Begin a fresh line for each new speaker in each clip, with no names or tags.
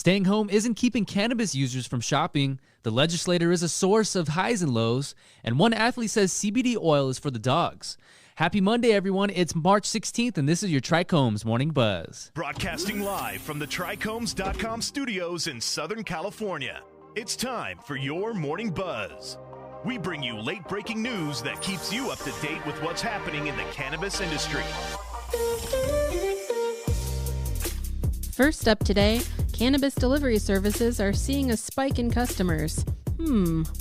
Staying home isn't keeping cannabis users from shopping. The legislature is a source of highs and lows. And one athlete says CBD oil is for the dogs. Happy Monday, everyone. It's March 16th, and this is your TRICHOMES Morning Buzz.
Broadcasting live from the TRICHOMES.com studios in Southern California. It's time for your Morning Buzz. We bring you late-breaking news that keeps you up to date with what's happening in the cannabis industry.
First up today, cannabis delivery services are seeing a spike in customers.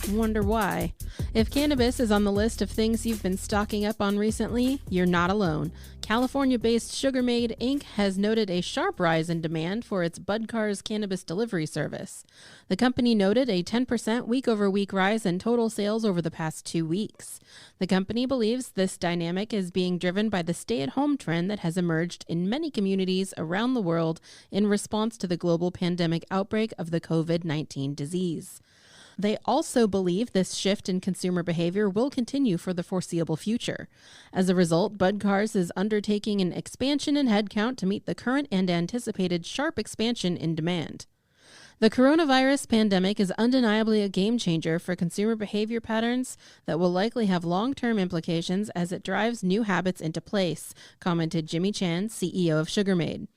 Wonder why. If cannabis is on the list of things you've been stocking up on recently, you're not alone. California-based Sugarmade Inc. has noted a sharp rise in demand for its BudCars Cannabis Delivery Service. The company noted a 10% week-over-week rise in total sales over the past 2 weeks. The company believes this dynamic is being driven by the stay-at-home trend that has emerged in many communities around the world in response to the global pandemic outbreak of the COVID-19 disease. They also believe this shift in consumer behavior will continue for the foreseeable future. As a result, BudCars is undertaking an expansion in headcount to meet the current and anticipated sharp expansion in demand. The coronavirus pandemic is undeniably a game changer for consumer behavior patterns that will likely have long-term implications as it drives new habits into place, commented Jimmy Chan, CEO of Sugarmade.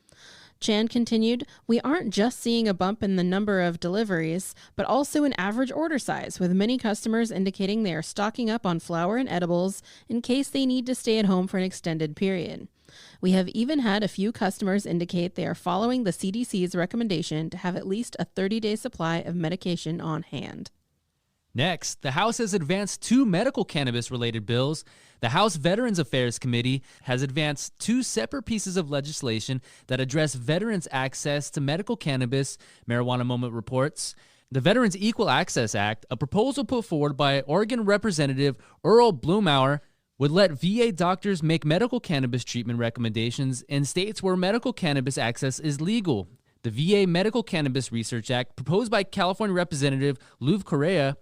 Chan continued, "We aren't just seeing a bump in the number of deliveries, but also in average order size, with many customers indicating they are stocking up on flower and edibles in case they need to stay at home for an extended period. We have even had a few customers indicate they are following the CDC's recommendation to have at least a 30-day supply of medication on hand."
Next, the House has advanced 2 medical cannabis-related bills. The House Veterans Affairs Committee has advanced 2 separate pieces of legislation that address veterans' access to medical cannabis, Marijuana Moment reports. The Veterans Equal Access Act, a proposal put forward by Oregon Representative Earl Blumauer, would let VA doctors make medical cannabis treatment recommendations in states where medical cannabis access is legal. The VA Medical Cannabis Research Act, proposed by California Representative Lou Correa,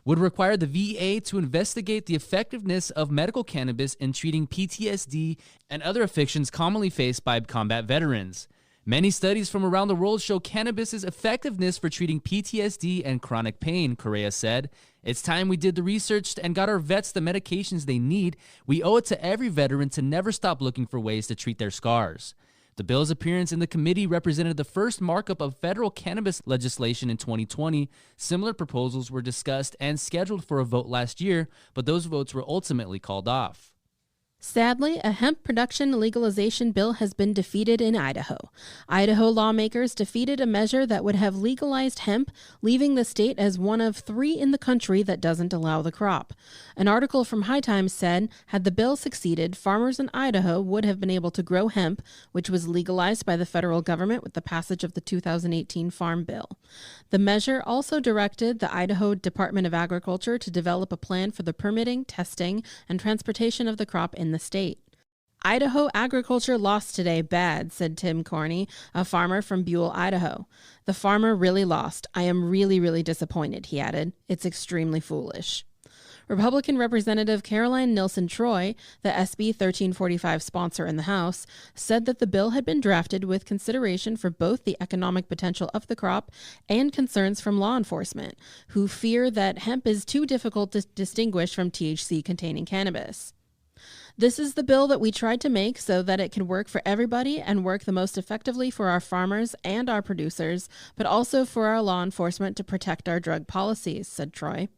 would require the VA to investigate the effectiveness of medical cannabis in treating PTSD and other afflictions commonly faced by combat veterans. Many studies from around the world show cannabis's effectiveness for treating PTSD and chronic pain, Correa said. "It's time we did the research and got our vets the medications they need. We owe it to every veteran to never stop looking for ways to treat their scars." The bill's appearance in the committee represented the first markup of federal cannabis legislation in 2020. Similar proposals were discussed and scheduled for a vote last year, but those votes were ultimately called off.
Sadly, a hemp production legalization bill has been defeated in Idaho. Idaho lawmakers defeated a measure that would have legalized hemp, leaving the state as one of 3 in the country that doesn't allow the crop. An article from High Times said, had the bill succeeded, farmers in Idaho would have been able to grow hemp, which was legalized by the federal government with the passage of the 2018 Farm Bill. The measure also directed the Idaho Department of Agriculture to develop a plan for the permitting, testing, and transportation of the crop in the state. "Idaho agriculture lost today bad," said Tim Corney, a farmer from Buell, Idaho. "The farmer really lost. I am really disappointed," he added. "It's extremely foolish." Republican Representative Caroline Nilsen Troy, the SB 1345 sponsor in the House, said that the bill had been drafted with consideration for both the economic potential of the crop and concerns from law enforcement, who fear that hemp is too difficult to distinguish from THC-containing cannabis. "This is the bill that we tried to make so that it can work for everybody and work the most effectively for our farmers and our producers, but also for our law enforcement to protect our drug policies," said Troy.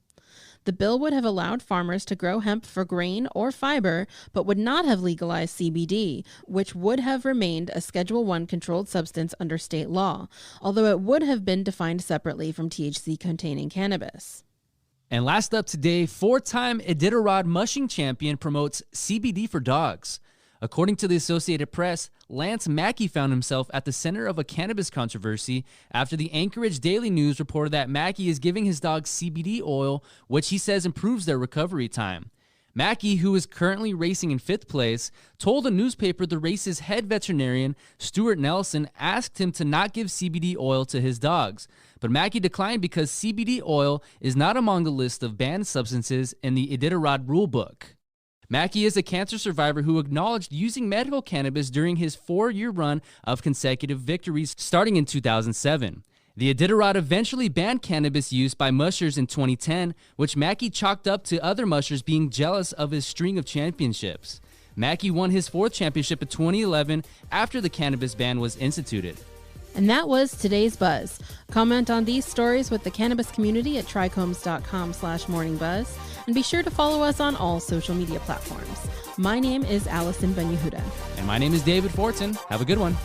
The bill would have allowed farmers to grow hemp for grain or fiber, but would not have legalized CBD, which would have remained a Schedule I controlled substance under state law, although it would have been defined separately from THC-containing cannabis.
And last up today, 4-time Iditarod mushing champion promotes CBD for dogs. According to the Associated Press, Lance Mackey found himself at the center of a cannabis controversy after the Anchorage Daily News reported that Mackey is giving his dogs CBD oil, which he says improves their recovery time. Mackey, who is currently racing in 5th place, told the newspaper the race's head veterinarian, Stuart Nelson, asked him to not give CBD oil to his dogs. But Mackey declined because CBD oil is not among the list of banned substances in the Iditarod rulebook. Mackey is a cancer survivor who acknowledged using medical cannabis during his 4-year run of consecutive victories starting in 2007. The Iditarod eventually banned cannabis use by mushers in 2010, which Mackey chalked up to other mushers being jealous of his string of championships. Mackey won his 4th championship in 2011 after the cannabis ban was instituted.
And that was today's Buzz. Comment on these stories with the cannabis community at trichomes.com/morningbuzz, and be sure to follow us on all social media platforms. My name is Allison Ben-Yehuda.
And my name is David Fortin. Have a good one.